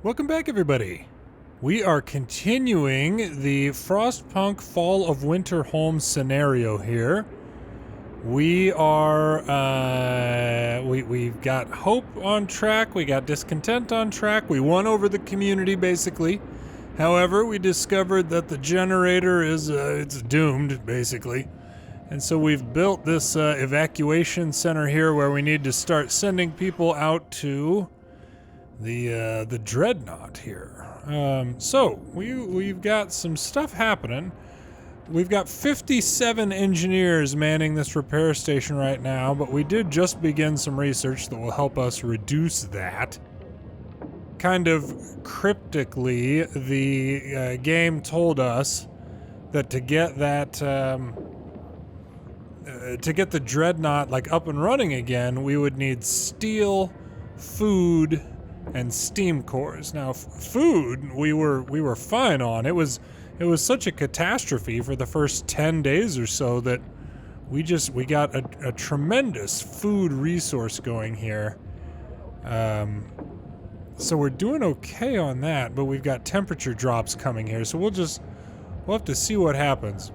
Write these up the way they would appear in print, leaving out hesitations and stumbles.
Welcome back, everybody. We are continuing the Frostpunk Fall of Winterhome scenario here. We are, we've got hope on track, we got discontent on track, we won over the community, basically. However, we discovered that the generator is, it's doomed, basically. And so we've built this evacuation center here where we need to start sending people out to the Dreadnought here. So we've got some stuff happening. We've got 57 engineers manning this repair station right now, but we did just begin some research that will help us reduce that. Kind of cryptically, the game told us that to get that to get the Dreadnought like up and running again, we would need steel, food, and steam cores. Now, food we were fine on. It was such a catastrophe for the first 10 days or so that we got a tremendous food resource going here. So we're doing okay on that, but we've got temperature drops coming here, so we'll have to see what happens.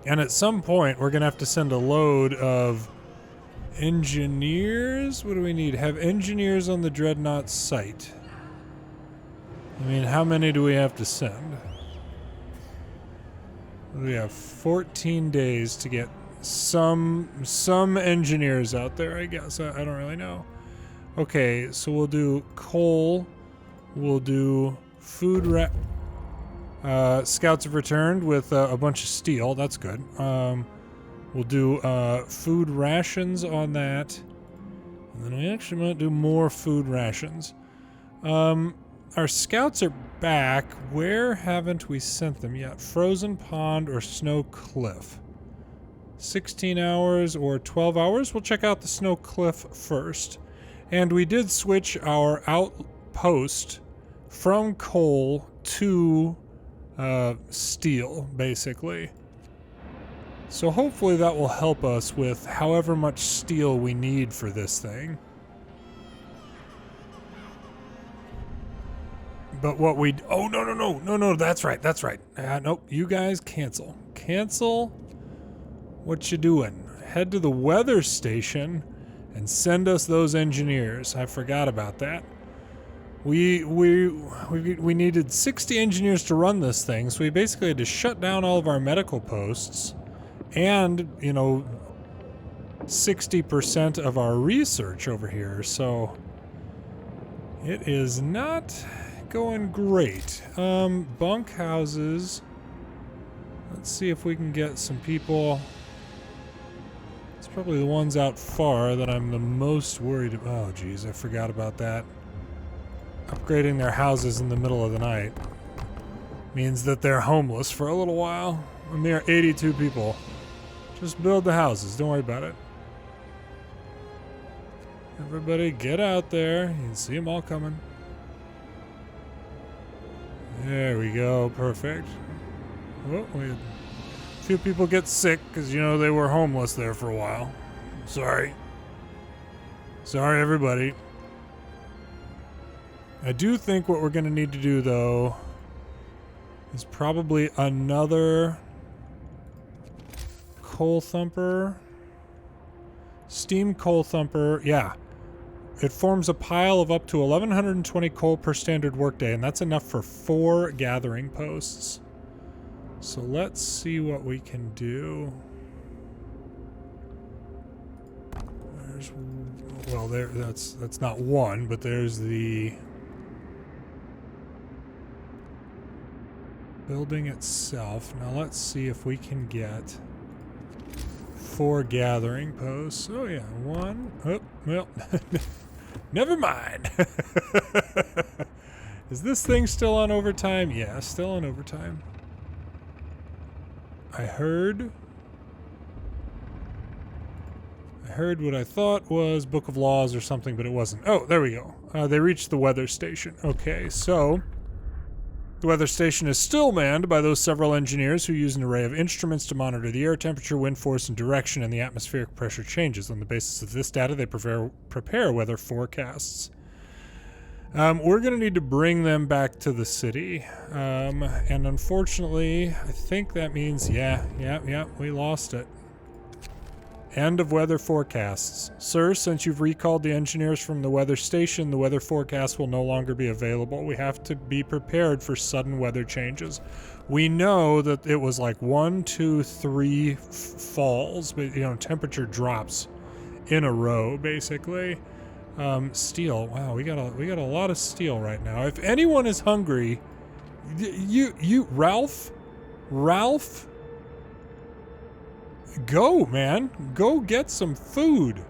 And at some point, we're gonna have to send a load of engineers? What do we need? Have engineers on the Dreadnought site. I mean, how many do we have to send? We have 14 days to get some engineers out there, I guess. I don't really know. Okay, so we'll do coal. We'll do food scouts have returned with a bunch of steel. That's good. We'll do food rations on that. And then we actually might do more food rations. Our scouts are back. Where haven't we sent them yet? Frozen Pond or Snow Cliff? 16 hours or 12 hours? We'll check out the Snow Cliff first. And we did switch our outpost from coal to steel, basically. So hopefully that will help us with however much steel we need for this thing. But what we... Oh, no, that's right. Nope, you guys cancel. Cancel what you doing. Head to the weather station and send us those engineers. I forgot about that. We needed 60 engineers to run this thing, so we basically had to shut down all of our medical posts. And, 60% of our research over here, so it is not going great. Bunk houses. Let's see if we can get some people. It's probably the ones out far that I'm the most worried about. Oh, geez, I forgot about that. Upgrading their houses in the middle of the night means that they're homeless for a little while. A mere 82 people. Just build the houses, don't worry about it. Everybody get out there. You can see them all coming. There we go, perfect. Oh, we had a few people get sick because, they were homeless there for a while. Sorry. Sorry, everybody. I do think what we're going to need to do, though, is probably another coal thumper. Steam coal thumper. Yeah. It forms a pile of up to 1,120 coal per standard workday, and that's enough for 4 gathering posts. So let's see what we can do. There's... Well, that's not one, but there's the... building itself. Now let's see if we can get 4 gathering posts. Oh yeah, 1. Oh, well, never mind. Is this thing still on overtime? Yeah, still on overtime. I heard what I thought was Book of Laws or something, but it wasn't. Oh, there we go. They reached the weather station. Okay, so the weather station is still manned by those several engineers who use an array of instruments to monitor the air temperature, wind force, and direction, and the atmospheric pressure changes. On the basis of this data, they prepare weather forecasts. We're going to need to bring them back to the city. And unfortunately, I think that means, yeah, we lost it. End of weather forecasts. Sir, since you've recalled the engineers from the weather station, the weather forecast will no longer be available. We have to be prepared for sudden weather changes. We know that it was like 1, 2, 3 falls, but you know, temperature drops in a row, basically. Steel. Wow, we got a lot of steel right now. If anyone is hungry, Ralph, go, man. Go get some food.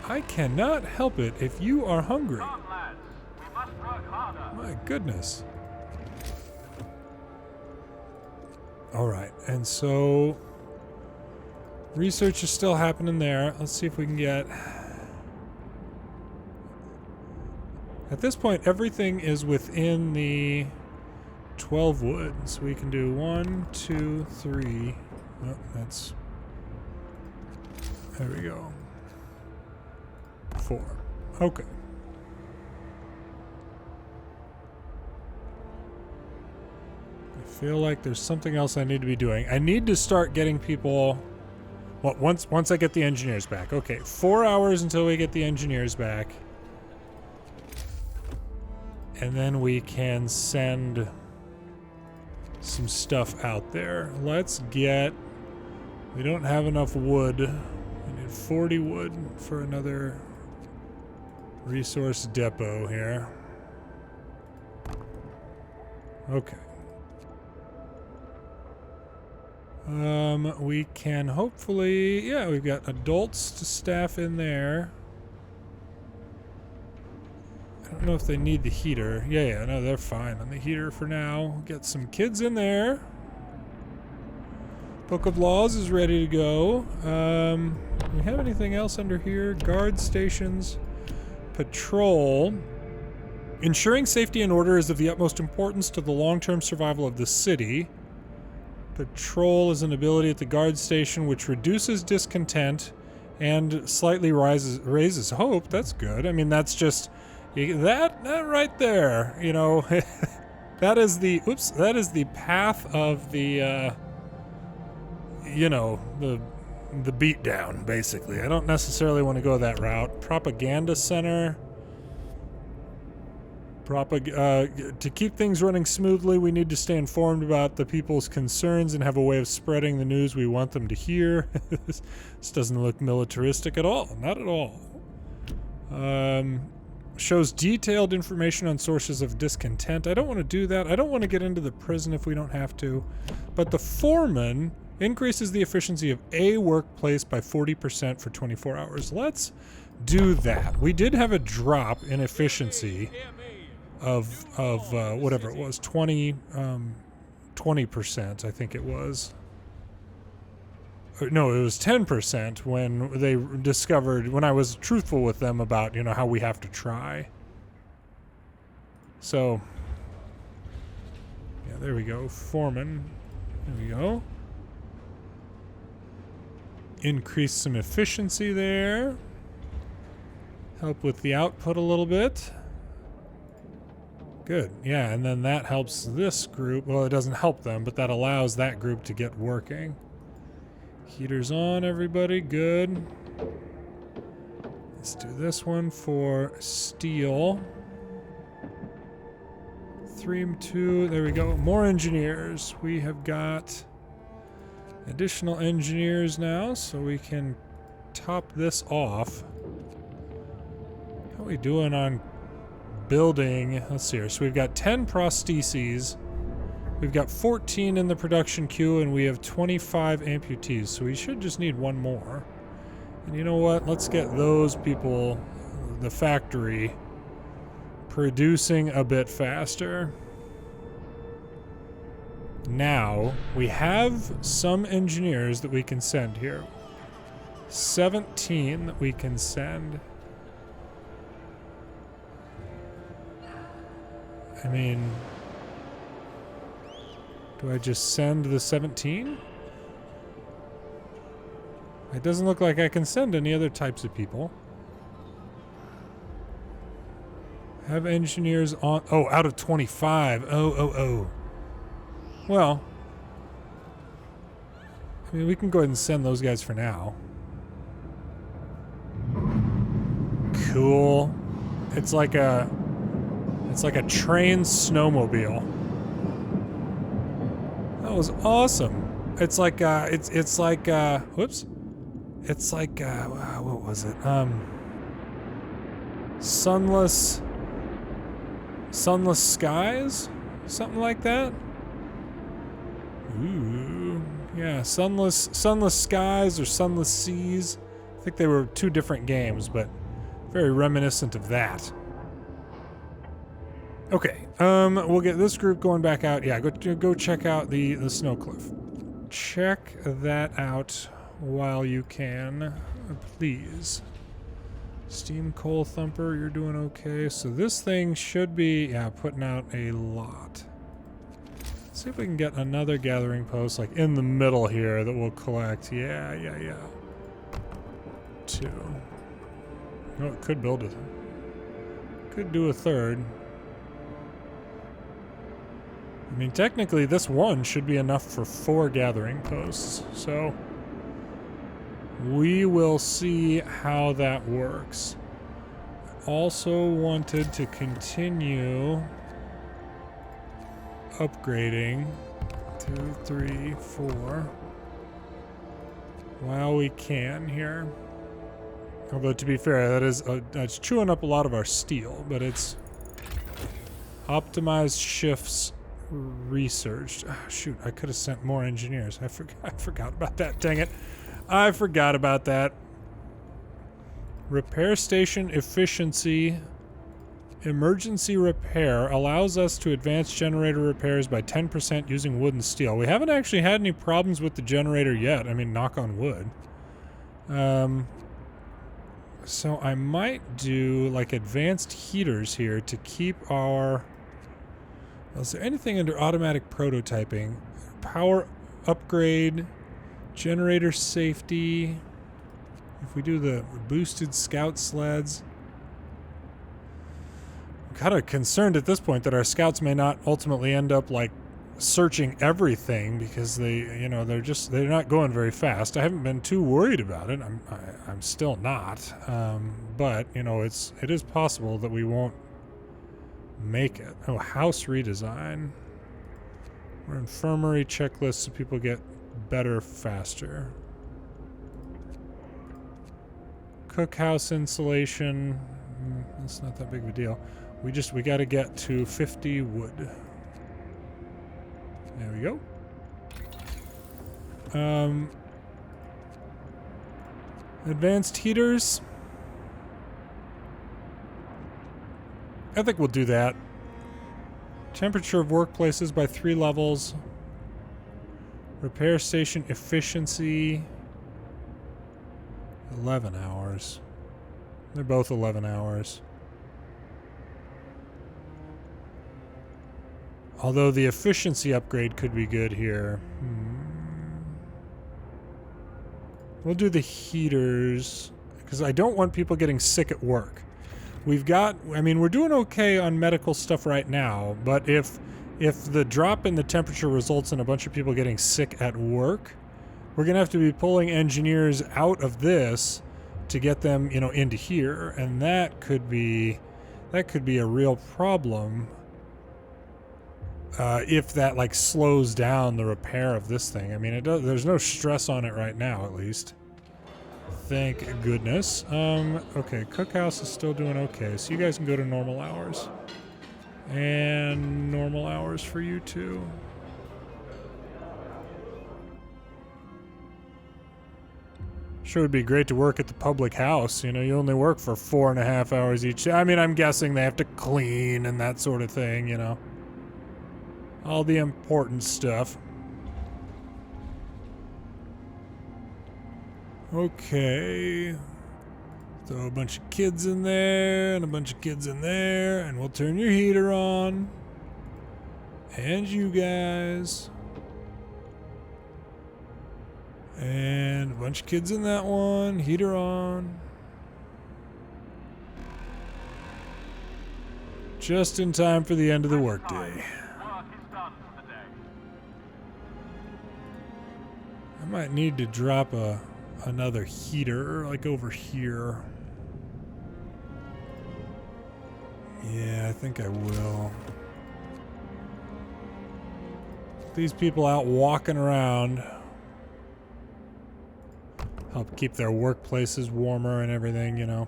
I cannot help it if you are hungry. Come, lads. We must work harder. My goodness. All right, and so research is still happening there. Let's see if we can get... At this point, everything is within the 12 wood, so we can do 1, 2, 3. Oh, that's... There we go. 4. Okay. I feel like there's something else I need to be doing. I need to start getting people... Well, once I get the engineers back. Okay, 4 hours until we get the engineers back. And then we can send some stuff out there. Let's get... We don't have enough wood. We need 40 wood for another resource depot here. Okay. We can hopefully... Yeah, we've got adults to staff in there. I don't know if they need the heater. Yeah, no, they're fine on the heater for now. Get some kids in there. Book of Laws is ready to go. Do we have anything else under here? Guard stations. Patrol. Ensuring safety and order is of the utmost importance to the long-term survival of the city. Patrol is an ability at the guard station which reduces discontent and slightly raises hope. That's good. I mean, that's just... That right there, you know, that is the, that is the path of the, you know, the beatdown, basically. I don't necessarily want to go that route. Propaganda center. To keep things running smoothly, we need to stay informed about the people's concerns and have a way of spreading the news we want them to hear. This doesn't look militaristic at all. Not at all. Shows detailed information on sources of discontent. I don't want to do that. I don't want to get into the prison if we don't have to. But the foreman increases the efficiency of a workplace by 40% for 24 hours. Let's do that. We did have a drop in efficiency of whatever it was, 20%, I think it was. No, it was 10% when they discovered, when I was truthful with them about, you know, how we have to try. So, yeah, there we go. Foreman. There we go. Increase some efficiency there. Help with the output a little bit. Good. Yeah, and then that helps this group. Well, it doesn't help them, but that allows that group to get working. Heaters on, everybody. Good. Let's do this one for steel. 3, 2. There we go. More engineers. We have got additional engineers now, so we can top this off. How are we doing on building? Let's see here. So we've got 10 prostheses. We've got 14 in the production queue, and we have 25 amputees, so we should just need one more. And you know what? Let's get those people, the factory, producing a bit faster. Now, we have some engineers that we can send here. 17 that we can send. I mean... Do I just send the 17? It doesn't look like I can send any other types of people. Have engineers on... Oh, out of 25. Oh. Well, I mean, we can go ahead and send those guys for now. Cool. It's like a train snowmobile. That was awesome. It's like whoops. It's like what was it? Sunless skies? Something like that? Ooh. Yeah, sunless skies or sunless seas. I think they were two different games, but very reminiscent of that. Okay, we'll get this group going back out. Yeah, go check out the snow cliff. Check that out while you can, please. Steam Coal Thumper, you're doing okay. So this thing should be, yeah, putting out a lot. Let's see if we can get another gathering post, like in the middle here, that we'll collect. Yeah. 2. No, it could build it. Could do a third. I mean, technically, this one should be enough for 4 gathering posts. So we will see how that works. Also wanted to continue upgrading 2, 3, 4 while we can here. Although, to be fair, that's chewing up a lot of our steel, but it's optimized shifts researched. Oh, shoot, I could have sent more engineers. I forgot about that. Dang it. I forgot about that. Repair station efficiency. Emergency repair allows us to advance generator repairs by 10% using wood and steel. We haven't actually had any problems with the generator yet. I mean, knock on wood. So I might do like advanced heaters here to keep our... Is there anything under automatic prototyping? Power upgrade, generator safety. If we do the boosted scout sleds. I'm kind of concerned at this point that our scouts may not ultimately end up like searching everything because they're not going very fast. I haven't been too worried about it. I'm still not. But it is possible that we won't make it. Oh, house redesign. Or infirmary checklist so people get better faster. Cookhouse insulation. That's not that big of a deal. We got to get to 50 wood. There we go. Advanced heaters. I think we'll do that. Temperature of workplaces by 3 levels. Repair station efficiency. 11 hours. They're both 11 hours. Although the efficiency upgrade could be good here. We'll do the heaters, because I don't want people getting sick at work. We're doing okay on medical stuff right now, but if the drop in the temperature results in a bunch of people getting sick at work, we're going to have to be pulling engineers out of this to get them, into here, and that could be a real problem. If that like slows down the repair of this thing. I mean, there's no stress on it right now, at least. Thank goodness. Okay, cookhouse is still doing okay, so you guys can go to normal hours. And normal hours for you too. Sure would be great to work at the public house. You only work for 4.5 hours each day. I mean, I'm guessing they have to clean and that sort of thing, all the important stuff. Okay. Throw a bunch of kids in there and a bunch of kids in there, and we'll turn your heater on. And you guys. And a bunch of kids in that one. Heater on. Just in time for the end of the workday. Work is done for the day. I might need to drop another heater, like over here. Yeah, I think I will. These people out walking around help keep their workplaces warmer and everything, you know.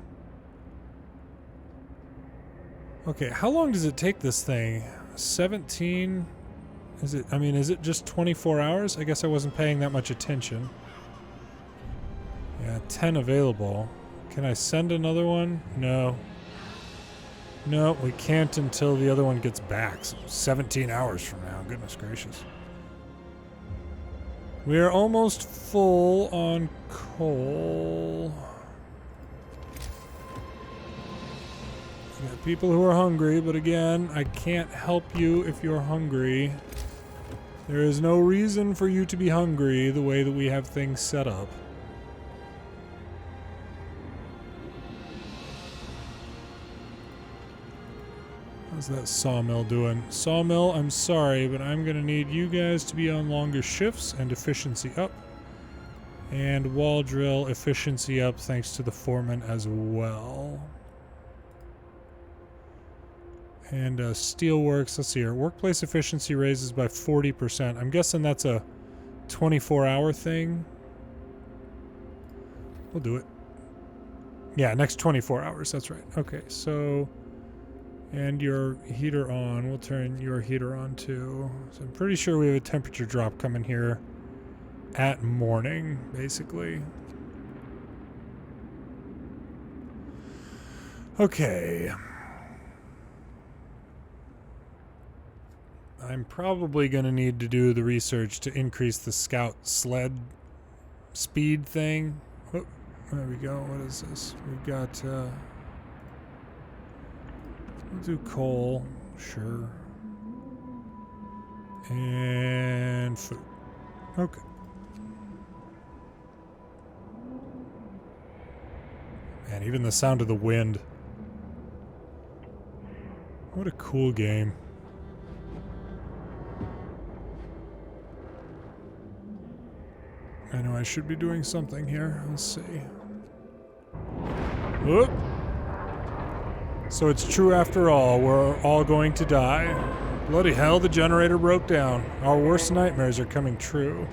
Okay, how long does it take this thing? 17? Is it just 24 hours? I guess I wasn't paying that much attention. Yeah, 10 available. Can I send another one? No. No, we can't until the other one gets back. So 17 hours from now. Goodness gracious. We are almost full on coal. We got people who are hungry, but again, I can't help you if you're hungry. There is no reason for you to be hungry the way that we have things set up. How's that sawmill doing? Sawmill, I'm sorry, but I'm gonna need you guys to be on longer shifts and efficiency up. And wall drill efficiency up thanks to the foreman as well. And steelworks, let's see here. Workplace efficiency raises by 40%. I'm guessing that's a 24-hour thing. We'll do it. Yeah, next 24 hours, that's right. Okay, so... And your heater on. We'll turn your heater on too. So I'm pretty sure we have a temperature drop coming here at morning, basically. Okay. I'm probably going to need to do the research to increase the scout sled speed thing. Oh, there we go. What is this? We've got... we'll do coal, sure. And food. Okay. Man, even the sound of the wind. What a cool game. I know I should be doing something here. Let's see. Whoop. So it's true after all, we're all going to die. Bloody hell, the generator broke down. Our worst nightmares are coming true.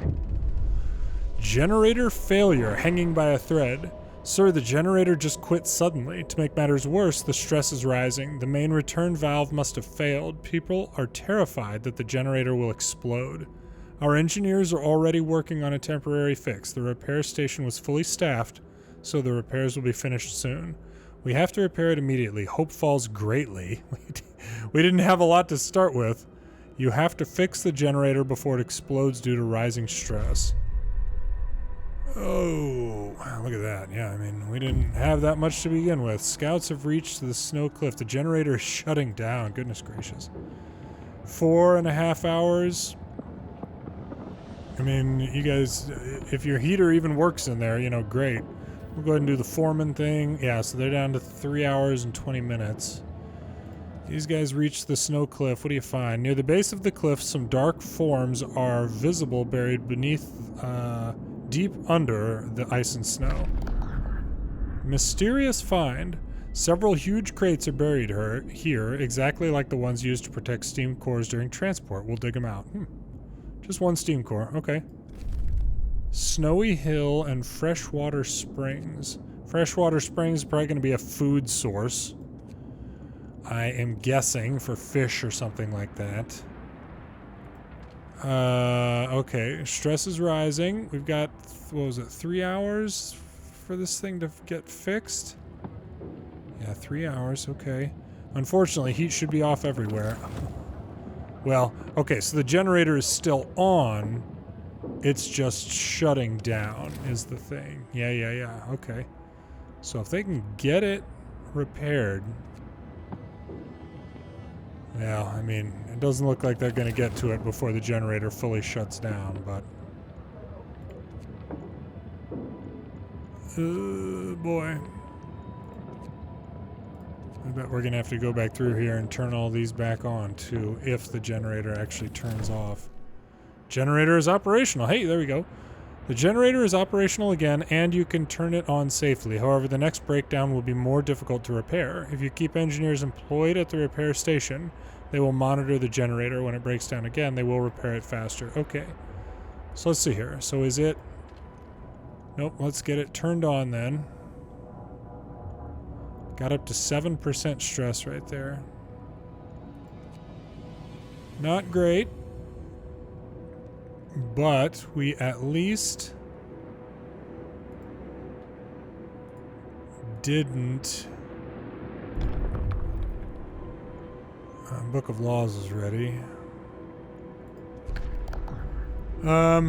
Generator failure, hanging by a thread. Sir, the generator just quit suddenly. To make matters worse, the stress is rising. The main return valve must have failed. People are terrified that the generator will explode. Our engineers are already working on a temporary fix. The repair station was fully staffed, so the repairs will be finished soon. We have to repair it immediately. Hope falls greatly. We didn't have a lot to start with. You have to fix the generator before it explodes due to rising stress. Oh, look at that. Yeah, I mean, we didn't have that much to begin with. Scouts have reached the snow cliff. The generator is shutting down. Goodness gracious. 4.5 hours. I mean, you guys, if your heater even works in there, you know, great. We'll go ahead and do the foreman thing. Yeah, so they're down to 3 hours and 20 minutes. These guys reached the snow cliff. What do you find? Near the base of the cliff, some dark forms are visible, buried beneath, deep under the ice and snow. Mysterious find. Several huge crates are buried here, exactly like the ones used to protect steam cores during transport. We'll dig them out. Just one steam core. Okay. Snowy Hill and Freshwater Springs. Freshwater Springs is probably going to be a food source. I am guessing for fish or something like that. Okay. Stress is rising. We've got, what was it, 3 hours for this thing to get fixed? Yeah, 3 hours. Okay. Unfortunately, heat should be off everywhere. Well, okay, so the generator is still on. It's just shutting down is the thing. Yeah. Okay. So if they can get it repaired... Yeah, I mean, it doesn't look like they're going to get to it before the generator fully shuts down, but... boy. I bet we're gonna have to go back through here and turn all these back on too, if the generator actually turns off. Generator is operational. Hey, there we go. The generator is operational again, and you can turn it on safely. However, the next breakdown will be more difficult to repair. If you keep engineers employed at the repair station, they will monitor the generator. When it breaks down again, they will repair it faster. Okay. So let's see here. So is it... Nope, let's get it turned on then. Got up to 7% stress right there. Not great. But we at least didn't... Book of Laws is ready. What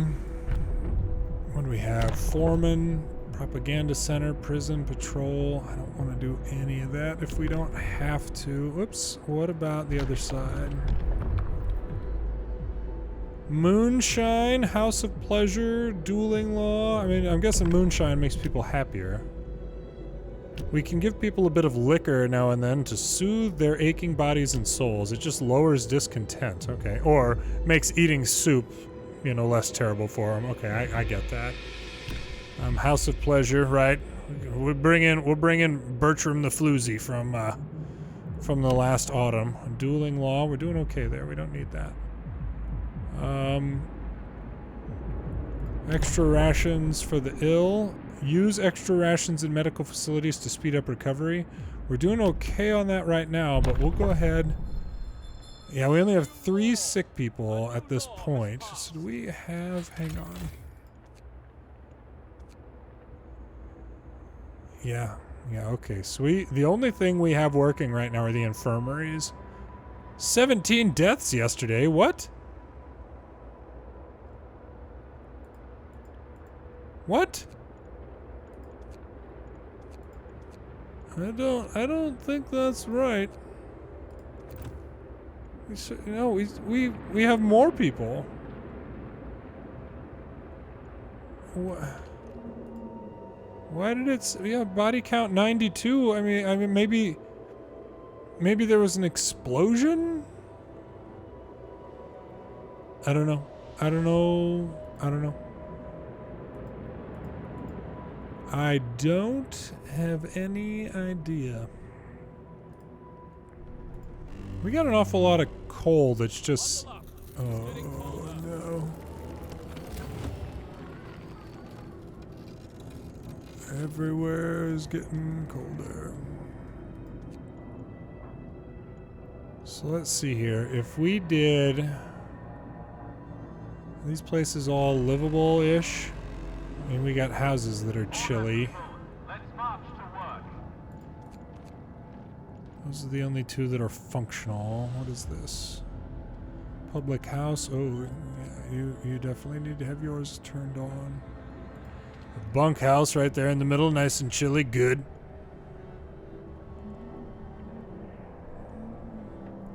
do we have? Foreman, Propaganda Center, Prison Patrol. I don't want to do any of that if we don't have to. Whoops. What about the other side? Moonshine, House of Pleasure, Dueling Law. I mean, I'm guessing Moonshine makes people happier. We can give people a bit of liquor now and then to soothe their aching bodies and souls. It just lowers discontent. Okay. Or makes eating soup, you know, less terrible for them. Okay, I get that. House of Pleasure, right? We'll bring in Bertram the Floozy from the last autumn. Dueling Law, we're doing okay there. We don't need that. Extra rations for the ill. Use extra rations in medical facilities to speed up recovery. We're doing okay on that right now, but we'll go ahead. Yeah, we only have 3 sick people at this point. So do we have... Hang on. Yeah, okay, sweet. The only thing we have working right now are the infirmaries. 17 deaths yesterday, what? What? I don't think that's right. We have more people. Why did it? Yeah, body count 92. I mean, maybe there was an explosion. I don't know. I don't have any idea. We got an awful lot of coal that's just... Oh, no. Everywhere is getting colder. So let's see here. If we did... Are these places all livable-ish? I mean, we got houses that are chilly. Let's march to work. Those are the only 2 that are functional. What is this? Public house. Oh, yeah, you definitely need to have yours turned on. A bunk house right there in the middle, nice and chilly. Good.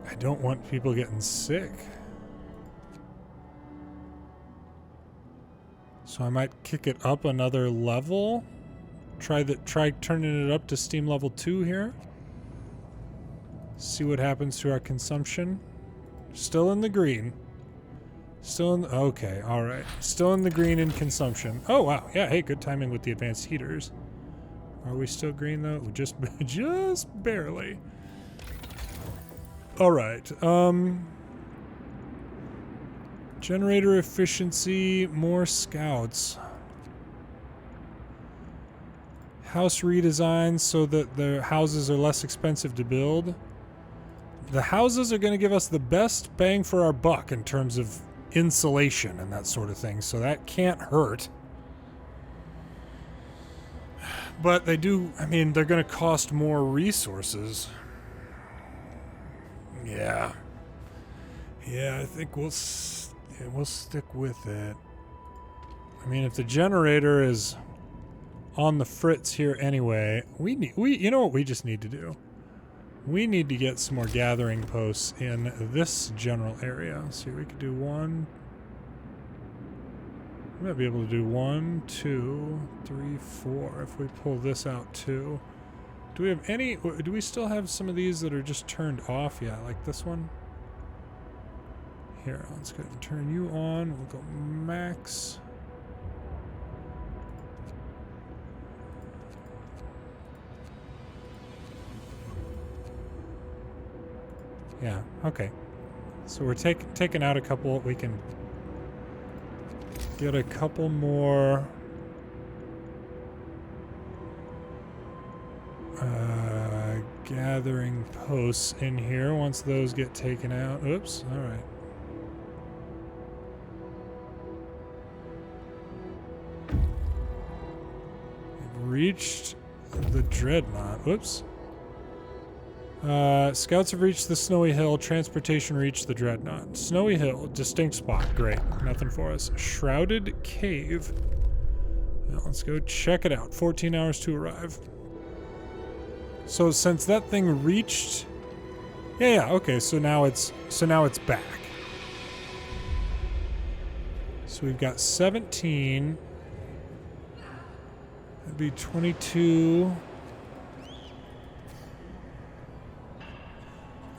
I don't want people getting sick. So I might kick it up another level. Try turning it up to steam level 2 here. See what happens to our consumption. Still in the green. Okay, alright. Still in the green in consumption. Oh wow, yeah, hey, good timing with the advanced heaters. Are we still green though? Just barely. Alright, generator efficiency, more scouts. House redesign so that the houses are less expensive to build. The houses are going to give us the best bang for our buck in terms of insulation and that sort of thing, so that can't hurt. But they do, I mean, they're going to cost more resources. Yeah. Yeah, I think we'll stick with it. I mean, if the generator is on the fritz here anyway, you know what we just need to do? We need to get some more gathering posts in this general area. Let's see, we could do 1. We might be able to do 1, 2, 3, 4 if we pull this out too. Do we have any... Do we still have some of these that are just turned off? Yeah, like this one. Here, let's go ahead and turn you on. We'll go max. Yeah, okay. So we're taking out a couple. We can get a couple more gathering posts in here once those get taken out. Oops, all right. We've reached the Dreadnought. Whoops. Scouts have reached the Snowy Hill. Transportation reached the Dreadnought. Snowy Hill, distinct spot. Great. Nothing for us. Shrouded Cave. Now, let's go check it out. 14 hours to arrive. So since that thing reached... Yeah, okay, so now it's back. So we've got 17. That'd be 22.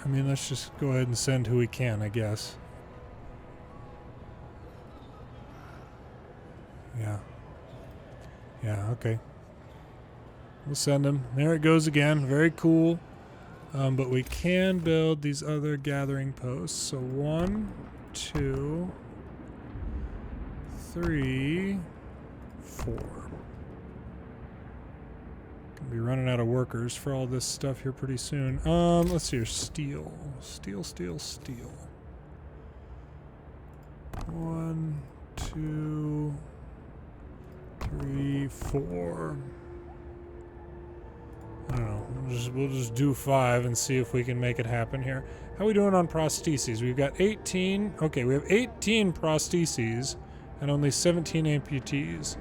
I mean, let's just go ahead and send who we can, I guess. Yeah. Yeah, okay. We'll send him. There it goes again. Very cool. But we can build these other gathering posts. So 1, 2, 3, 4. Gonna be running out of workers for all this stuff here pretty soon. Let's see here. Steel. Steel, steel, steel. 1, 2, 3, 4. I don't know. We'll just do 5 and see if we can make it happen here. How are we doing on prostheses? We've got 18. Okay, we have 18 prostheses and only 17 amputees.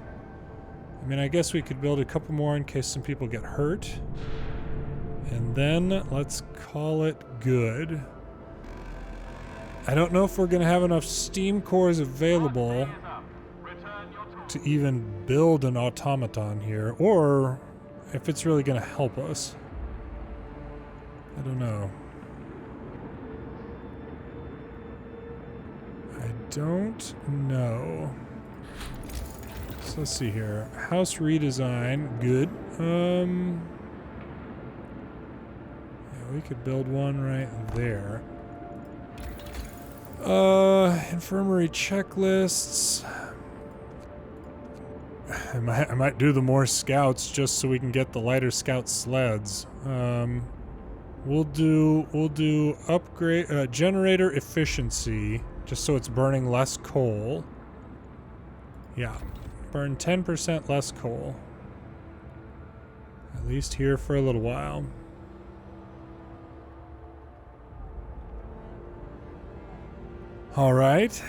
I mean, I guess we could build a couple more in case some people get hurt. And then let's call it good. I don't know if we're going to have enough steam cores available to even build an automaton here, or if it's really going to help us. I don't know. I don't know. So let's see here. House redesign, good. Yeah, we could build one right there. Infirmary checklists. I might do the more scouts just so we can get the lighter scout sleds. We'll do upgrade generator efficiency just so it's burning less coal. Yeah, burn 10% less coal. At least here for a little while. All right.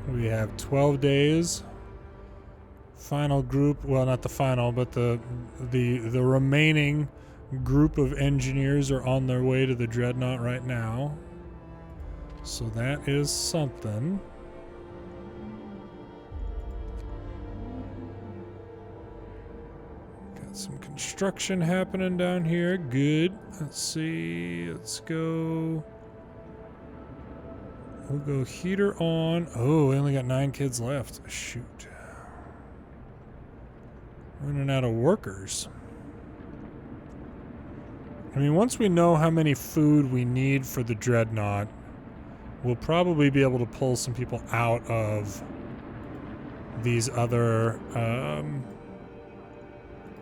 We have 12 days. Final group, well, not the final, but the remaining group of engineers are on their way to the Dreadnought right now. So that is something. Got some construction happening down here. Good. Let's see. Let's go. We'll go heater on. Oh, we only got 9 kids left. Shoot. Running out of workers. I mean, once we know how many food we need for the Dreadnought, we'll probably be able to pull some people out of these other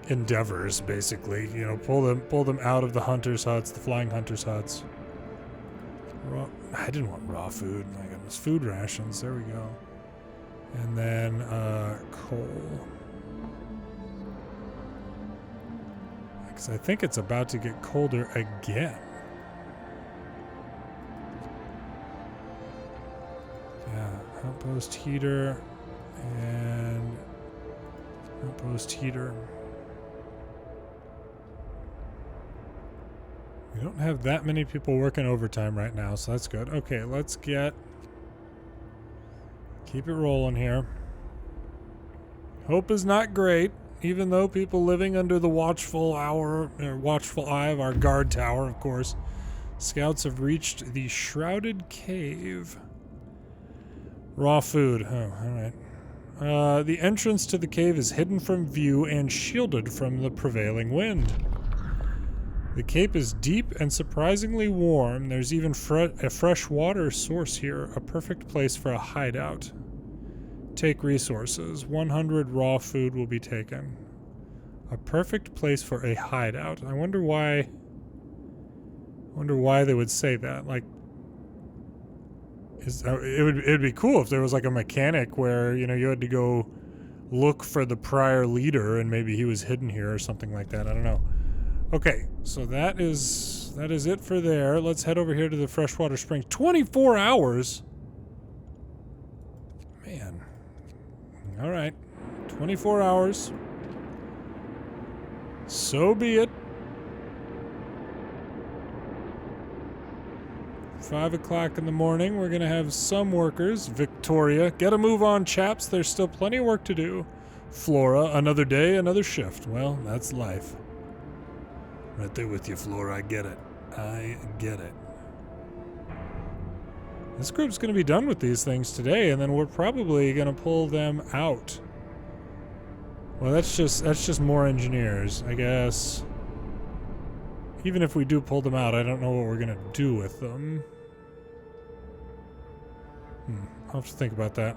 endeavors, basically. You know, pull them out of the hunters' huts, the flying hunters' huts. I didn't want raw food. My goodness, food rations. There we go. And then coal. Because I think it's about to get colder again. Yeah, outpost heater and outpost heater. We don't have that many people working overtime right now, so that's good. Okay, let's keep it rolling here. Hope is not great. even though people living under the watchful eye of our guard tower, of course. Scouts have reached the Shrouded Cave. Raw food. Oh, alright. The entrance to the cave is hidden from view and shielded from the prevailing wind. The cave is deep and surprisingly warm. There's even a fresh water source here, a perfect place for a hideout. Take resources. 100 raw food will be taken. A perfect place for a hideout. I wonder why they would say that. Like, it'd be cool if there was like a mechanic where, you know, you had to go look for the prior leader and maybe he was hidden here or something like that. I don't know. Okay, so that is it for there. Let's head over here to the freshwater spring. 24 hours? Man. All right. 24 hours. So be it. 5 o'clock in the morning, we're going to have some workers. Victoria. Get a move on, chaps. There's still plenty of work to do. Flora. Another day, another shift. Well, that's life. Right there with you, Flora. I get it. I get it. This group's going to be done with these things today, and then we're probably going to pull them out. Well, that's just more engineers, I guess. Even if we do pull them out, I don't know what we're going to do with them. I'll have to think about that.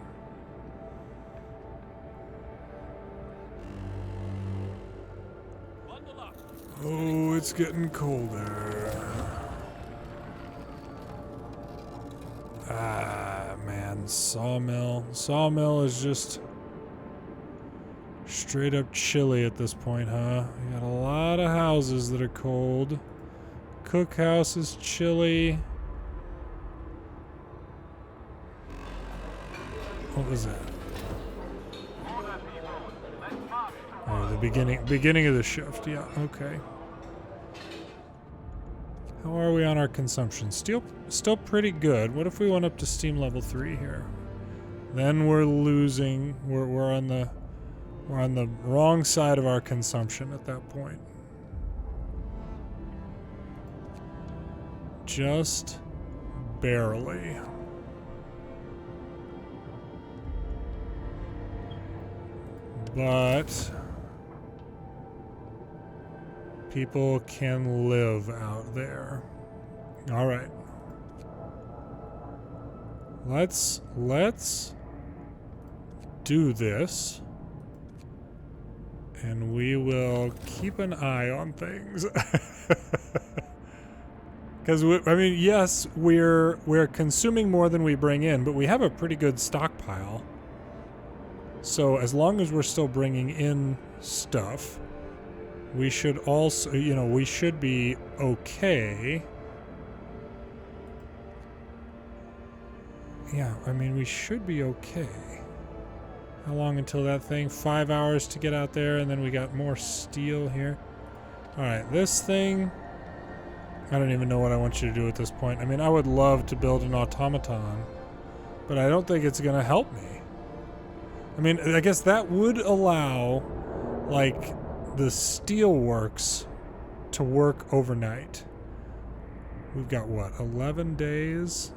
Oh, it's getting colder. Ah, man, sawmill. Sawmill is just straight up chilly at this point, huh? You got a lot of houses that are cold. Cookhouse is chilly. What was that? Oh, the beginning of the shift. Yeah, okay. How are we on our consumption? Still pretty good. What if we went up to steam level 3 here? Then we're losing. We're on the wrong side of our consumption at that point. Just barely. But people can live out there. All right. Let's do this. And we will keep an eye on things. Because, I mean, yes, we're consuming more than we bring in, but we have a pretty good stockpile. So as long as we're still bringing in stuff, we should also, you know, we should be okay. Yeah, I mean, we should be okay. How long until that thing? 5 hours to get out there, and then we got more steel here. Alright, this thing, I don't even know what I want you to do at this point. I mean, I would love to build an automaton, but I don't think it's going to help me. I mean, I guess that would allow, like, the steelworks to work overnight. We've got, what, 11 days?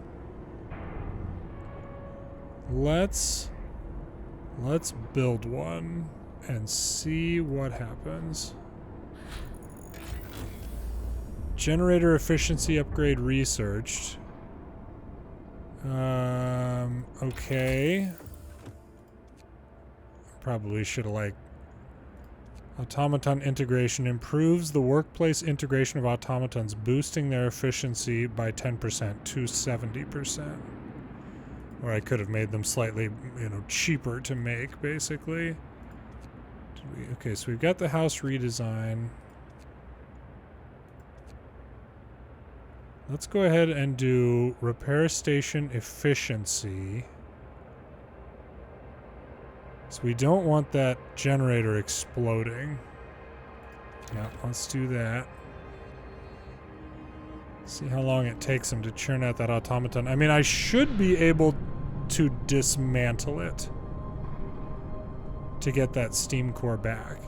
Let's build one and see what happens. Generator efficiency upgrade researched. Okay. Probably should have, like, automaton integration improves the workplace integration of automatons, boosting their efficiency by 10% to 70%. Or I could have made them slightly, you know, cheaper to make, basically. Okay, so we've got the house redesign. Let's go ahead and do repair station efficiency. So we don't want that generator exploding. Yeah, let's do that. See how long it takes them to churn out that automaton. I mean, I should be able to dismantle it to get that steam core back.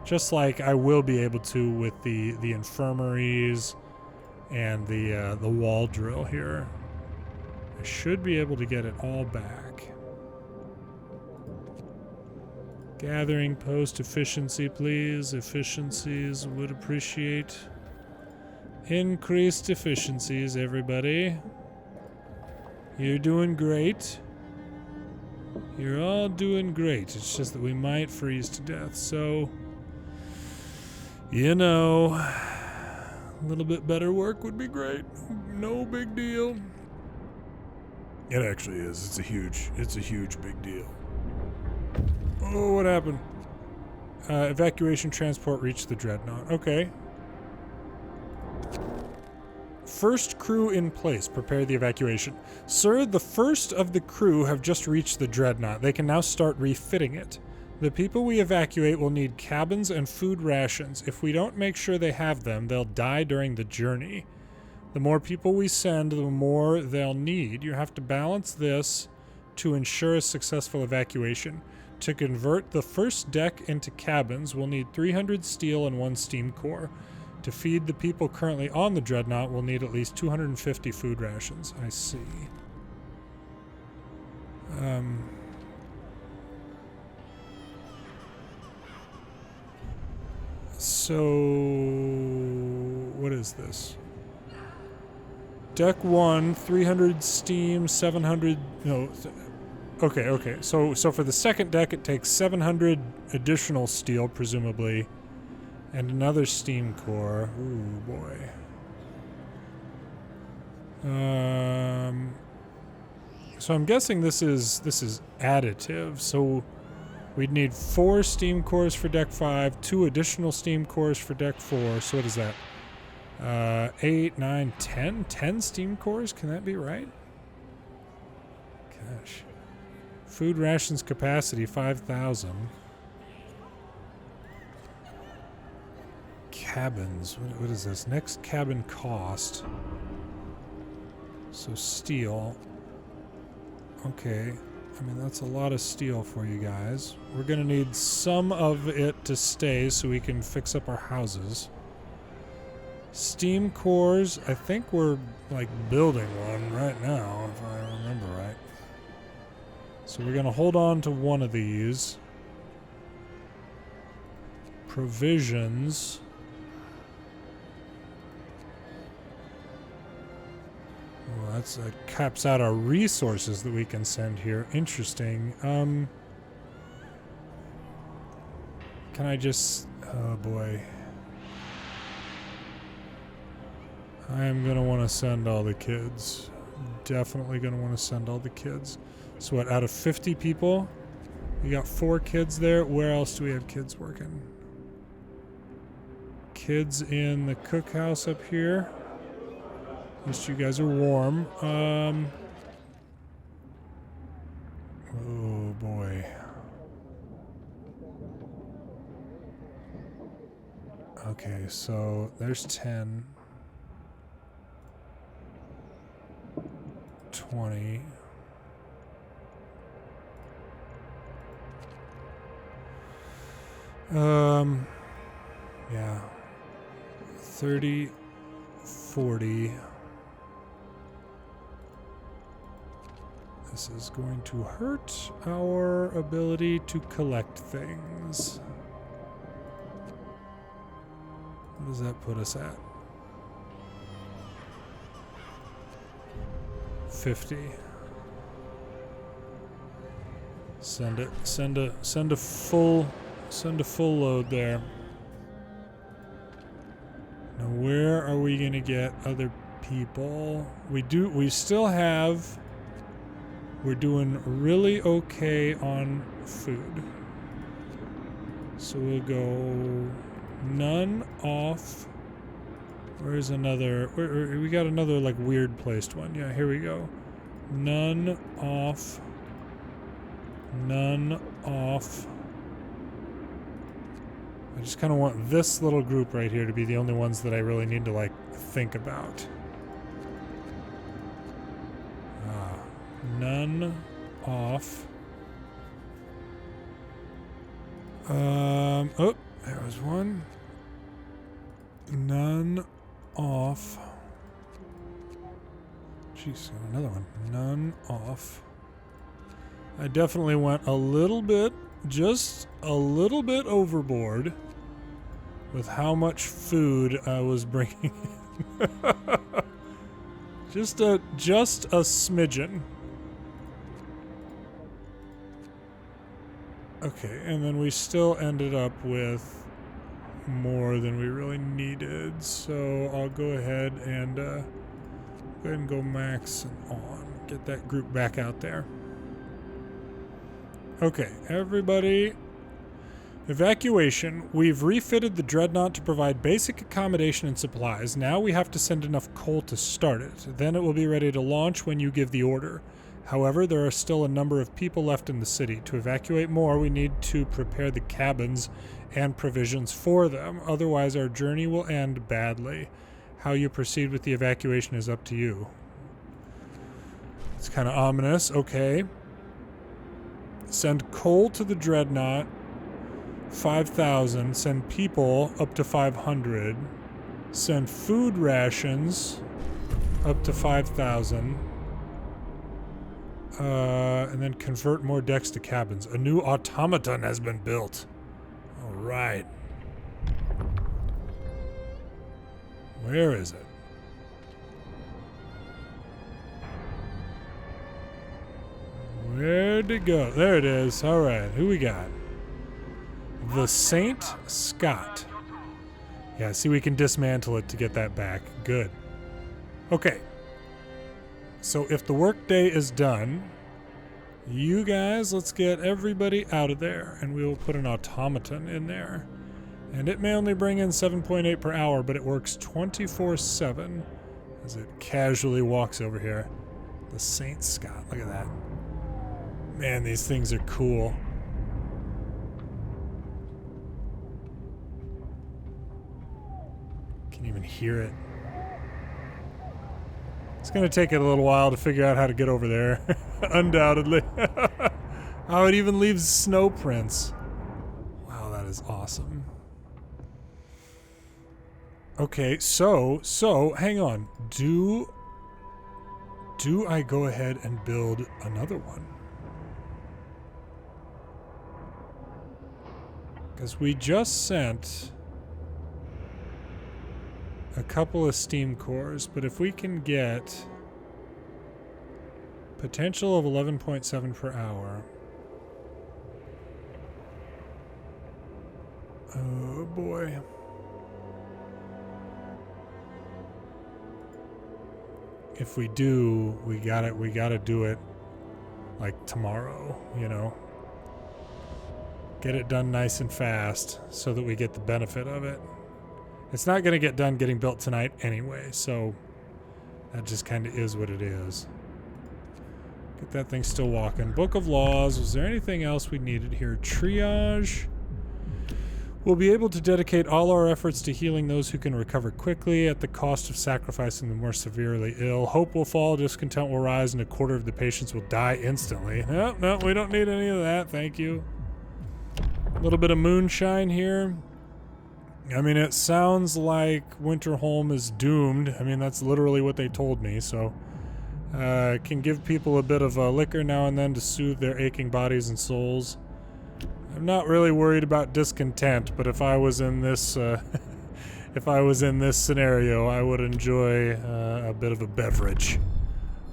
Just like I will be able to with the infirmaries and the wall drill here. I should be able to get it all back. Gathering post efficiency, please. Efficiencies would appreciate increased efficiencies, everybody. You're doing great. You're all doing great. It's just that we might freeze to death, so you know, a little bit better work would be great. No big deal. It actually is. It's a huge big deal. Oh, what happened? Evacuation transport reached the Dreadnought. Okay. First crew in place. Prepare the evacuation. Sir, the first of the crew have just reached the Dreadnought. They can now start refitting it. The people we evacuate will need cabins and food rations. If we don't make sure they have them, they'll die during the journey. The more people we send, the more they'll need. You have to balance this to ensure a successful evacuation. To convert the first deck into cabins, we'll need 300 steel and 1 steam core. To feed the people currently on the Dreadnought, we'll need at least 250 food rations. I see. So, what is this? Deck 1, 300 steam, 700, no, okay. So for the second deck, it takes 700 additional steel, presumably, and another steam core. Ooh, boy. So I'm guessing this is additive, so we'd need 4 steam cores for deck 5, 2 additional steam cores for deck 4. So what is that? 8, 9, 10? 10 steam cores? Can that be right? Gosh. Food rations capacity, 5,000. Cabins. What is this? Next cabin cost. So steel. Okay. I mean, that's a lot of steel for you guys. We're going to need some of it to stay so we can fix up our houses. Steam cores, I think we're, like, building one right now, if I remember right. So we're going to hold on to one of these. Provisions. Well, that caps out our resources that we can send here. Interesting. Can I just... Oh, boy. I am going to want to send all the kids. Definitely going to want to send all the kids. So what, out of 50 people, we got 4 kids there. Where else do we have kids working? Kids in the cookhouse up here. At least you guys are warm. Oh boy. Okay, so there's 10. 20. Yeah. 30, 40. This is going to hurt our ability to collect things. What does that put us at? 50. Send it. Send a full load there. Now where are we gonna get other people? We still have. We're doing really okay on food. So we'll go none off. Where's another? We got another like weird placed one. Yeah, here we go. None off. None off. I just kind of want this little group right here to be the only ones that I really need to like think about. None off. Oh, There was one. None off. Jeez, another one. None off. I definitely went a little bit, just a little bit overboard with how much food I was bringing in. just a smidgen. Okay, and then we still ended up with more than we really needed, so I'll go ahead and go max and on. Get that group back out there. Okay, everybody. Evacuation. We've refitted the Dreadnought to provide basic accommodation and supplies. Now we have to send enough coal to start it. Then it will be ready to launch when you give the order. However, there are still a number of people left in the city. To evacuate more, we need to prepare the cabins and provisions for them. Otherwise, our journey will end badly. How you proceed with the evacuation is up to you. It's kind of ominous. Okay. Send coal to the Dreadnought. 5,000. Send people up to 500. Send food rations up to 5,000. And then convert more decks to cabins. A new automaton has been built. All right. Where is it? Where'd it go? There it is. All right. Who we got? The Saint Scott. Yeah, see, we can dismantle it to get that back. Good. Okay. So if the workday is done, you guys, let's get everybody out of there, and we will put an automaton in there. And it may only bring in 7.8 per hour, but it works 24/7 as it casually walks over here. The Saint Scott. Look at that. Man, these things are cool. Can even hear it. It's going to take it a little while to figure out how to get over there. Undoubtedly. How it even leaves snow prints. Wow, that is awesome. Okay, so hang on. Do I go ahead and build another one? Because we just sent a couple of steam cores, but if we can get potential of 11.7 per hour. Oh boy. If we do, we gotta do it like tomorrow, you know. Get it done nice and fast so that we get the benefit of it. It's not going to get done getting built tonight anyway, so that just kind of is what it is. Get that thing still walking. Book of Laws. Was there anything else we needed here? Triage. We'll be able to dedicate all our efforts to healing those who can recover quickly at the cost of sacrificing the more severely ill. Hope will fall, discontent will rise, and a quarter of the patients will die instantly. No, we don't need any of that. Thank you. A little bit of moonshine here. I mean, it sounds like Winterhome is doomed. I mean, that's literally what they told me, so can give people a bit of liquor now and then to soothe their aching bodies and souls. I'm not really worried about discontent, but if I was in this if I was in this scenario, I would enjoy a bit of a beverage.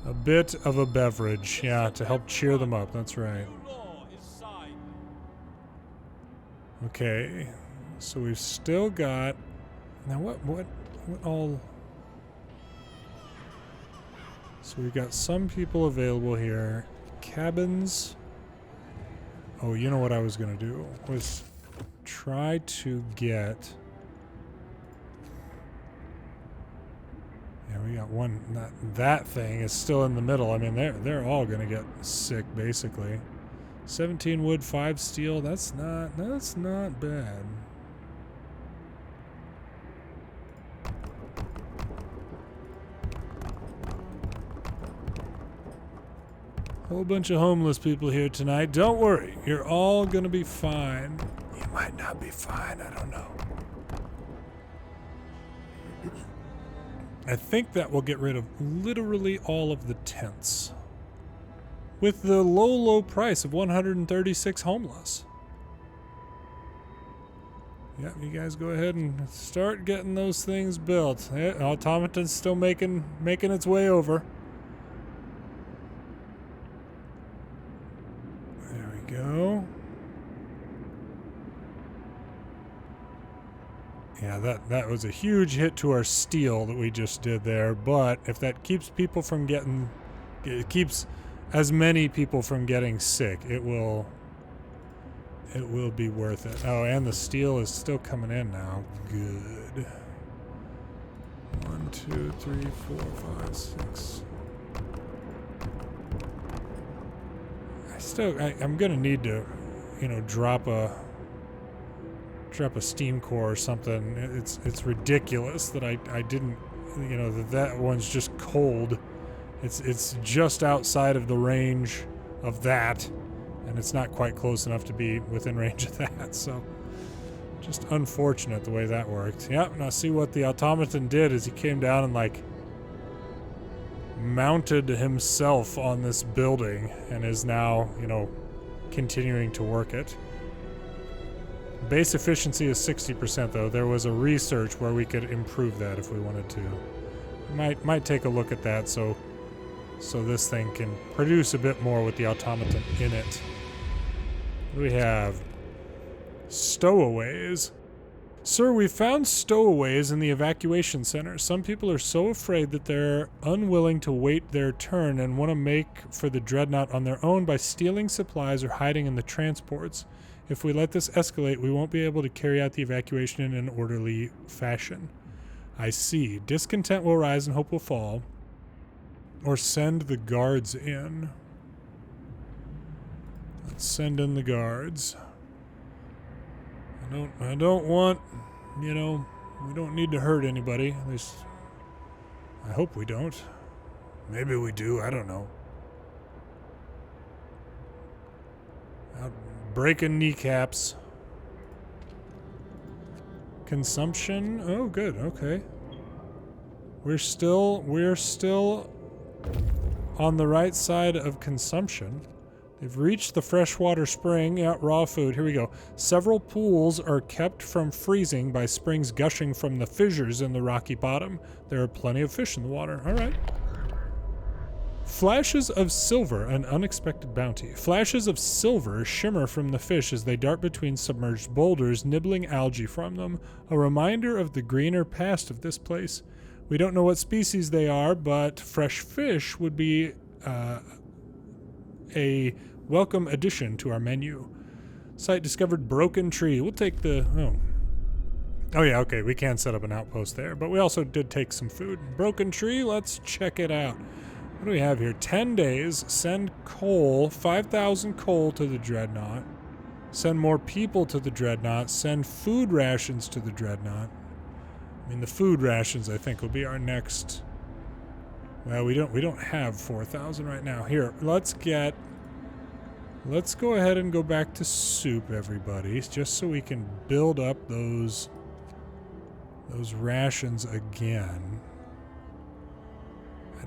A bit of a beverage, yeah, to help cheer them up. That's right. Okay. So we've still got... Now what all... So we've got some people available here. Cabins. Oh, you know what I was going to do? Was try to get... Yeah, we got one... That thing is still in the middle. I mean, they're all going to get sick, basically. 17 wood, 5 steel. That's not bad. Whole bunch of homeless people here tonight. Don't worry, you're all gonna be fine. might not be fine. I don't know. I think that will get rid of literally all of the tents. With the low, low price of 136 homeless. Yeah, you guys go ahead and start getting those things built. Yeah, automaton's still making its way over. There we go. Yeah, that was a huge hit to our steel that we just did there, but if that keeps people from getting... It keeps as many people from getting sick, it will be worth it. Oh, and the steel is still coming in now. Good. 1, 2, 3, 4, 5, 6. I'm gonna need to, you know, drop a steam core or something. It's ridiculous that I didn't, you know, that one's just cold. It's just outside of the range of that, and it's not quite close enough to be within range of that, so just unfortunate the way that worked. Yep, now see what the automaton did is he came down and like mounted himself on this building and is now, you know, continuing to work it. Base efficiency is 60% though. There was a research where we could improve that if we wanted to. Might take a look at that so this thing can produce a bit more with the automaton in it. What do we have? Stowaways. Sir, we found stowaways in the evacuation center. Some people are so afraid that they're unwilling to wait their turn and want to make for the Dreadnought on their own by stealing supplies or hiding in the transports. If we let this escalate, we won't be able to carry out the evacuation in an orderly fashion. I see. Discontent will rise and hope will fall. Or send the guards in. Let's send in the guards. I don't want, you know, we don't need to hurt anybody. At least, I hope we don't. Maybe we do, I don't know. Breaking kneecaps. Consumption. Oh, good. Okay. We're still on the right side of consumption. They've reached the freshwater spring. Yeah, raw food. Here we go. Several pools are kept from freezing by springs gushing from the fissures in the rocky bottom. There are plenty of fish in the water. All right. Flashes of silver, an unexpected bounty. Flashes of silver shimmer from the fish as they dart between submerged boulders, nibbling algae from them, a reminder of the greener past of this place. We don't know what species they are, but fresh fish would be a welcome addition to our menu. Site discovered broken tree. We'll take the... Oh yeah, okay, we can set up an outpost there, but we also did take some food. Broken tree, let's check it out. What do we have here? 10 days. Send coal. 5,000 coal to the Dreadnought. Send more people to the Dreadnought. Send food rations to the Dreadnought. I mean, the food rations, I think, will be our next... Well, we don't have 4,000 right now. Here, let's go ahead and go back to soup, everybody, just so we can build up those rations again.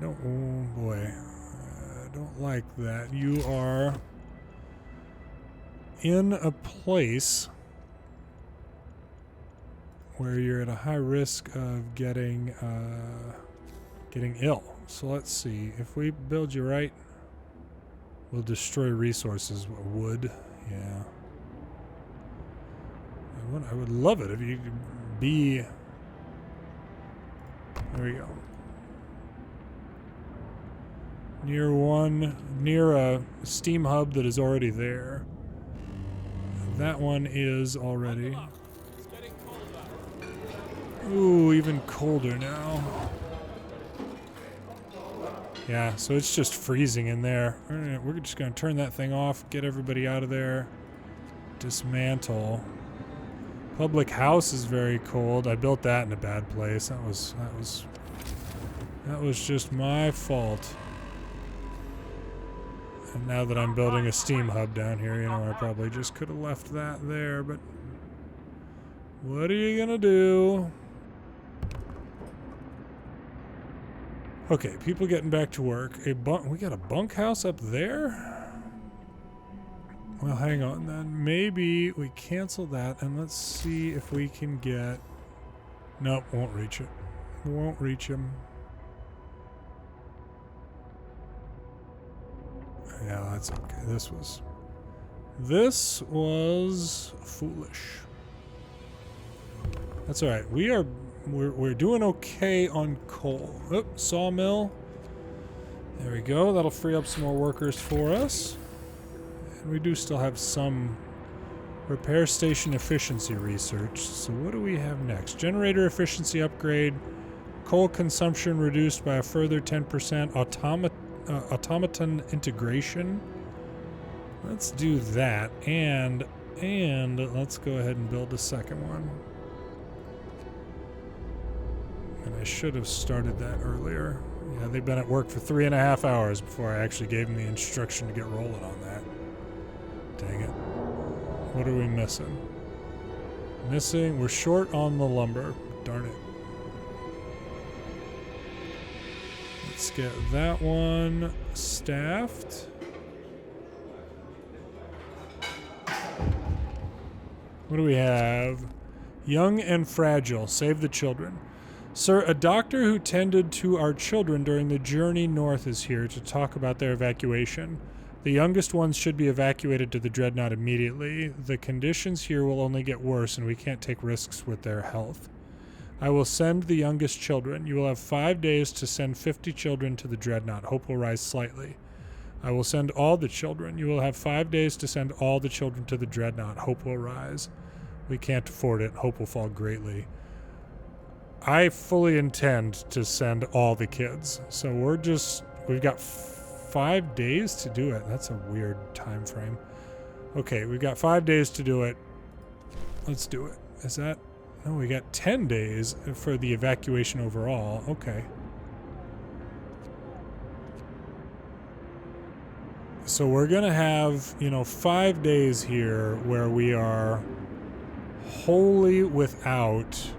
Oh boy, I don't like that. You are in a place where you're at a high risk of getting ill. So let's see. If we build you right, we'll destroy resources. Wood, yeah. I would love it if you could be... There we go. Near a steam hub that is already there. That one is already. Ooh, even colder now. Yeah, so it's just freezing in there. We're just gonna turn that thing off, get everybody out of there, dismantle. Public house is very cold. I built that in a bad place. That was just my fault. And now that I'm building a steam hub down here, you know, I probably just could have left that there, but What are you gonna do? Okay, people getting back to work. We got a bunk house up there? Well, hang on then. Maybe we cancel that and let's see if we can get... Nope, won't reach it. Won't reach him. Yeah, that's okay. This was foolish. That's all right. We're doing okay on coal. Oh, sawmill. There we go. That'll free up some more workers for us. And we do still have some repair station efficiency research. So what do we have next? Generator efficiency upgrade. Coal consumption reduced by a further 10%. Automaton integration. Let's do that. And let's go ahead and build a second one. And I should have started that earlier. Yeah, they've been at work for 3.5 hours before I actually gave them the instruction to get rolling on that. Dang it. What are we missing? We're short on the lumber. Darn it. Let's get that one staffed. What do we have? Young and fragile. Save the children. Sir, a doctor who tended to our children during the journey north is here to talk about their evacuation. The youngest ones should be evacuated to the Dreadnought immediately. The conditions here will only get worse and we can't take risks with their health. I will send the youngest children. You will have 5 days to send 50 children to the Dreadnought. Hope will rise slightly. I will send all the children. You will have 5 days to send all the children to the Dreadnought. Hope will rise. We can't afford it. Hope will fall greatly. I fully intend to send all the kids. So we've got 5 days to do it. That's a weird time frame. Okay, we've got 5 days to do it. Let's do it. Is that... No, we got 10 days for the evacuation overall. Okay. So we're gonna have, 5 days here where we are wholly without...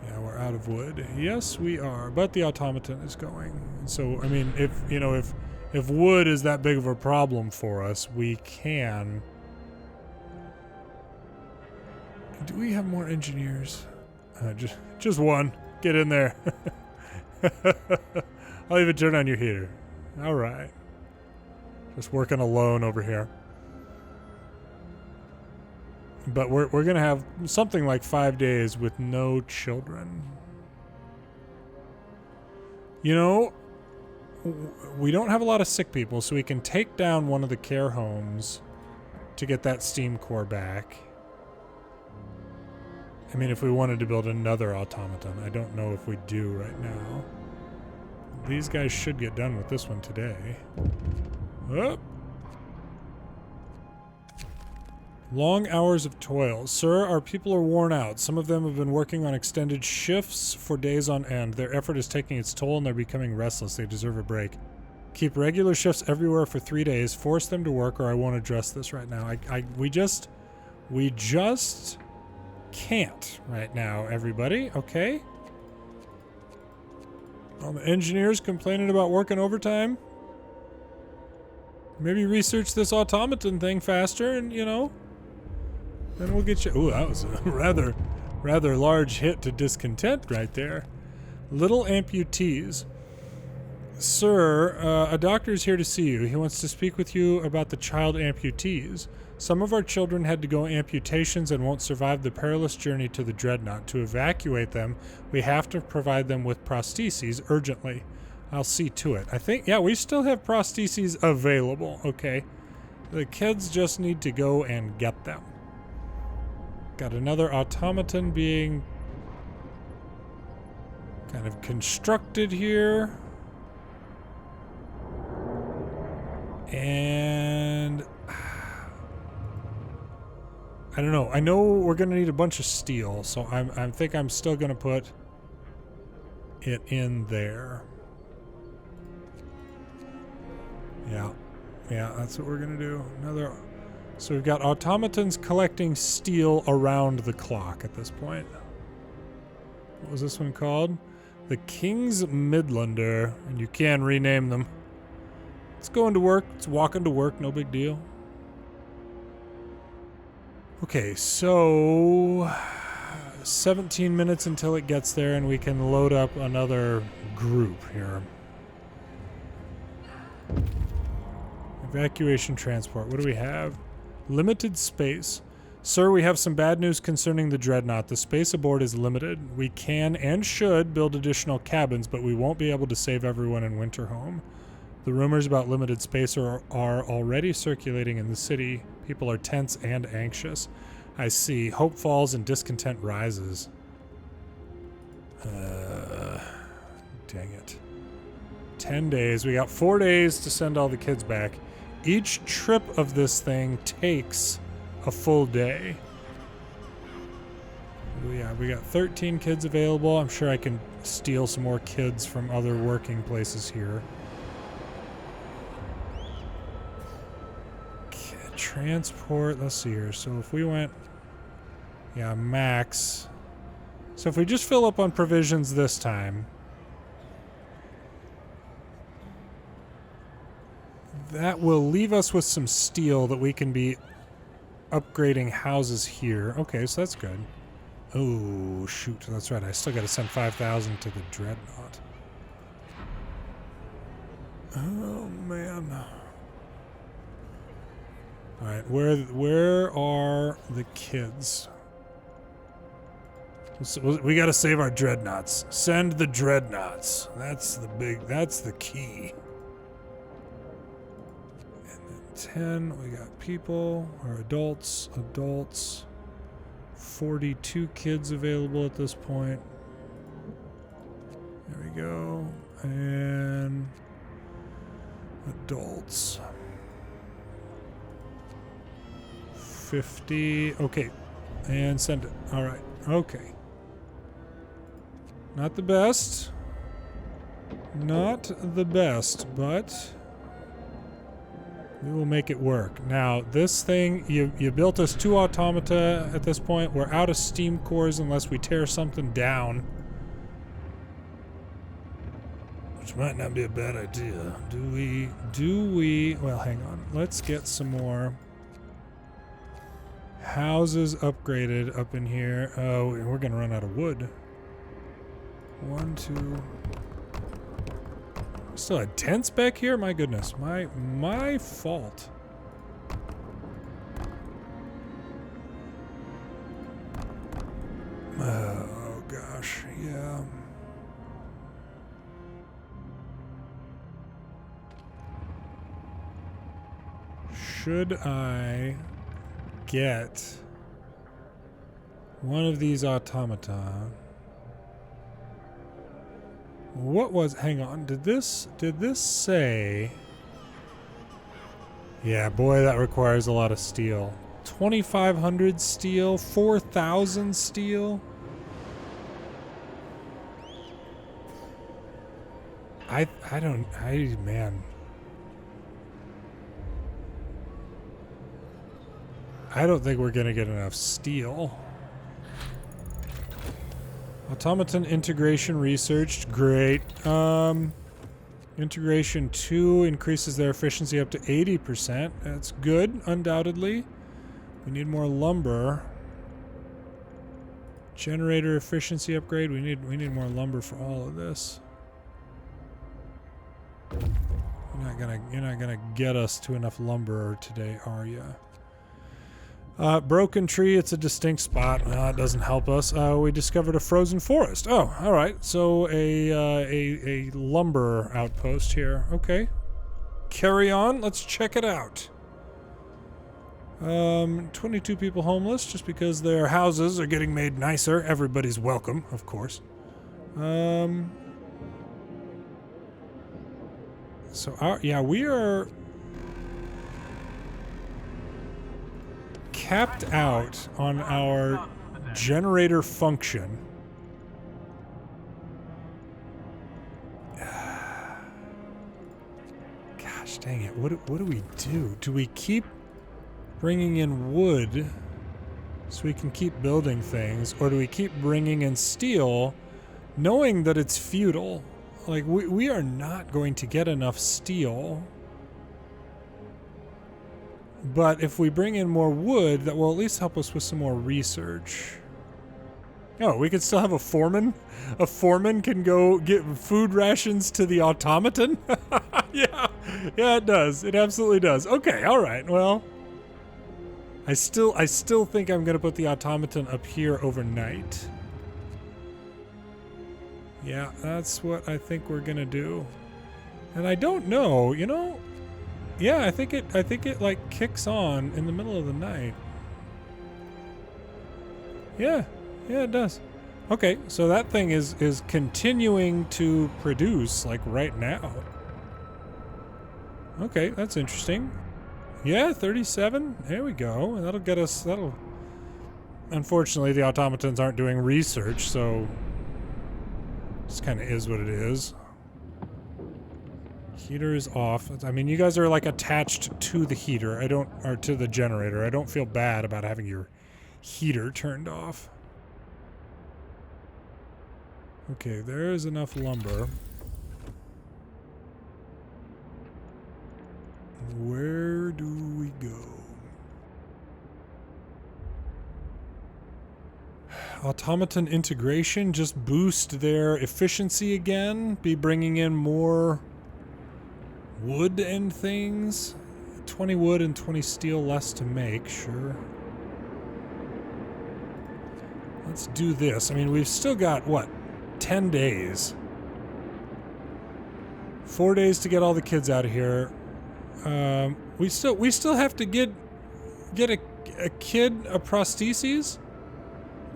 Yeah, we're out of wood. Yes, we are, but the automaton is going. So, I mean, if wood is that big of a problem for us, we can... Do we have more engineers? Just one. Get in there. I'll even turn on your heater. All right. Just working alone over here. But we're going to have something like 5 days with no children. We don't have a lot of sick people, so we can take down one of the care homes to get that steam core back. I mean, if we wanted to build another automaton, I don't know if we do right now. These guys should get done with this one today. Oh. Long hours of toil. Sir, our people are worn out. Some of them have been working on extended shifts for days on end. Their effort is taking its toll and they're becoming restless. They deserve a break. Keep regular shifts everywhere for 3 days. Force them to work or I won't address this right now. We just can't right now, everybody, okay? All the engineers complaining about working overtime. Maybe research this automaton thing faster and, then we'll get you... Ooh, that was a rather large hit to discontent right there. Little amputees. Sir, a doctor is here to see you. He wants to speak with you about the child amputees. Some of our children had to go amputations and won't survive the perilous journey to the Dreadnought. To evacuate them, we have to provide them with prostheses urgently. I'll see to it. I think, yeah, we still have prostheses available, okay? The kids just need to go and get them. Got another automaton being kind of constructed here. And... I don't know. I know we're going to need a bunch of steel, so I think I'm still going to put it in there. Yeah, that's what we're going to do. Another So we've got automatons collecting steel around the clock at this point. What was this one called? The King's Midlander, and you can rename them. It's going to work. It's walking to work. No big deal. Okay, so 17 minutes until it gets there, and we can load up another group here. Evacuation transport. What do we have? Limited space. Sir, we have some bad news concerning the Dreadnought. The space aboard is limited. We can and should build additional cabins, but we won't be able to save everyone in Winterhome. The rumors about limited space are already circulating in the city. People are tense and anxious. I see. Hope falls and discontent rises. Dang it. 10 days. We got 4 days to send all the kids back. Each trip of this thing takes a full day. Yeah, we got 13 kids available. I'm sure I can steal some more kids from other working places here. Okay, transport, let's see here. So if we went, yeah, max. So if we just fill up on provisions this time, that will leave us with some steel that we can be upgrading houses here. Okay, so that's good. Oh, shoot. That's right. I still got to send 5,000 to the Dreadnought. Oh, man. All right, where are the kids? We got to save our Dreadnoughts. Send the Dreadnoughts. That's the key. 10, we got people, or adults, 42 kids available at this point. There we go. And adults. 50, okay. And send it. All right, okay. Not the best. Not the best, but we will make it work. Now, this thing, you built us 2 automata at this point. We're out of steam cores unless we tear something down. Which might not be a bad idea. Do we, well, hang on. Let's get some more houses upgraded up in here. Oh, we're gonna run out of wood. 1, 2... Still had tents back here? My goodness. My fault. Oh gosh, yeah. Should I get one of these automata? What was, hang on, did this say? Yeah, boy, that requires a lot of steel. 2,500 steel, 4,000 steel. Man. I don't think we're gonna get enough steel. Automaton integration researched, great. Integration 2 increases their efficiency up to 80%. That's good, undoubtedly. We need more lumber. Generator efficiency upgrade. We need more lumber for all of this. You're not gonna get us to enough lumber today, are ya? Broken tree, it's a distinct spot. It doesn't help us. We discovered a frozen forest. Oh, all right. So a lumber outpost here. Okay. Carry on. Let's check it out. 22 people homeless just because their houses are getting made nicer. Everybody's welcome, of course. So we are capped out on our generator function. Gosh dang it, what do we do? Do we keep bringing in wood so we can keep building things, or do we keep bringing in steel knowing that it's futile? Like, we are not going to get enough steel. But if we bring in more wood, that will at least help us with some more research. Oh, we could still have a foreman? A foreman can go get food rations to the automaton? Yeah, it does. It absolutely does. Okay, all right, well. I still think I'm going to put the automaton up here overnight. Yeah, that's what I think we're going to do. And I don't know, you know? Yeah, I think it like kicks on in the middle of the night. Yeah, it does. Okay, so that thing is continuing to produce like right now. Okay, that's interesting. Yeah, 37. There we go. And that'll get us, unfortunately the automatons aren't doing research, so this kind of is what it is. Heater is off. I mean, you guys are like attached to the heater. Or to the generator. I don't feel bad about having your heater turned off. Okay, there's enough lumber. Where do we go? Automaton integration, just boost their efficiency again. Be bringing in more wood and things. 20 wood and 20 steel less to make, sure. Let's do this. I mean, we've still got, what, 10 days. 4 days to get all the kids out of here. We still have to get a kid a prostheses.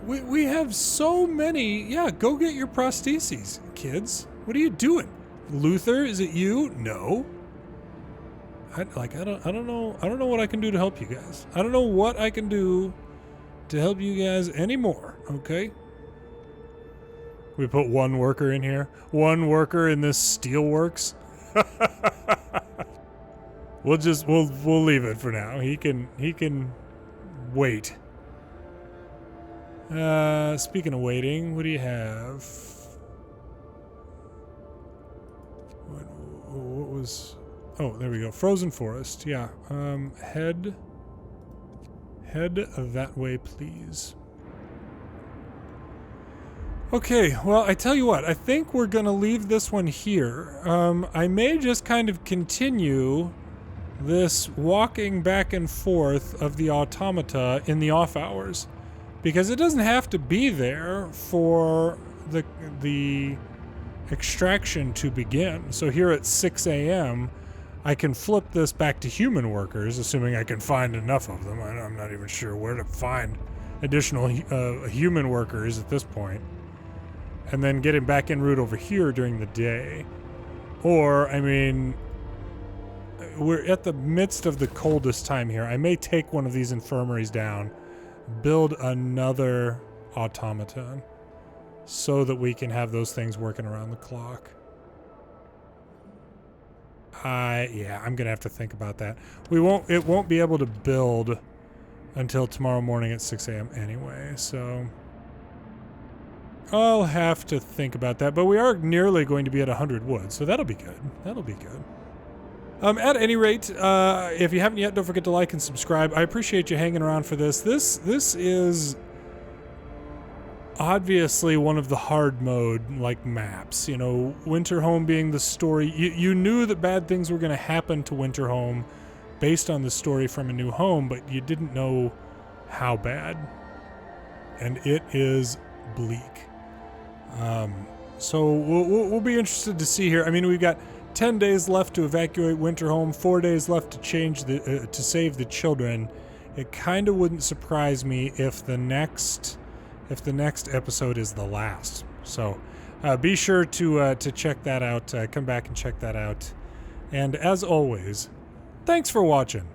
We have so many. Yeah, go get your prostheses, kids. What are you doing? Luther, is it you? No. I don't know what I can do to help you guys. I don't know what I can do to help you guys anymore, okay? We put one worker in here. One worker in this steelworks. We'll leave it for now. He can wait. Speaking of waiting, what do you have? What was? Oh, there we go. Frozen forest. Yeah. Head that way, please. Okay, well, I tell you what, I think we're gonna leave this one here. I may just kind of continue this walking back and forth of the automata in the off hours, because it doesn't have to be there for the extraction to begin. So here at 6 a.m., I can flip this back to human workers, assuming I can find enough of them. I'm not even sure where to find additional human workers at this point. And then get him back en route over here during the day. Or, I mean, we're at the midst of the coldest time here. I may take one of these infirmaries down, build another automaton, so that we can have those things working around the clock. Yeah, I'm gonna have to think about that. It won't be able to build until tomorrow morning at 6 a.m. anyway, so I'll have to think about that. But we are nearly going to be at 100 wood, so that'll be good. That'll be good. At any rate, if you haven't yet, don't forget to like and subscribe. I appreciate you hanging around for this. This is obviously one of the hard mode like maps. You know, Winterhome being the story. You knew that bad things were going to happen to Winterhome based on the story from A New Home, but you didn't know how bad. And it is bleak. So we'll be interested to see here. I mean, we've got 10 days left to evacuate Winterhome, 4 days left to change to save the children. It kind of wouldn't surprise me if the next episode is the last. So be sure to check that out. Come back and check that out. And as always, thanks for watching.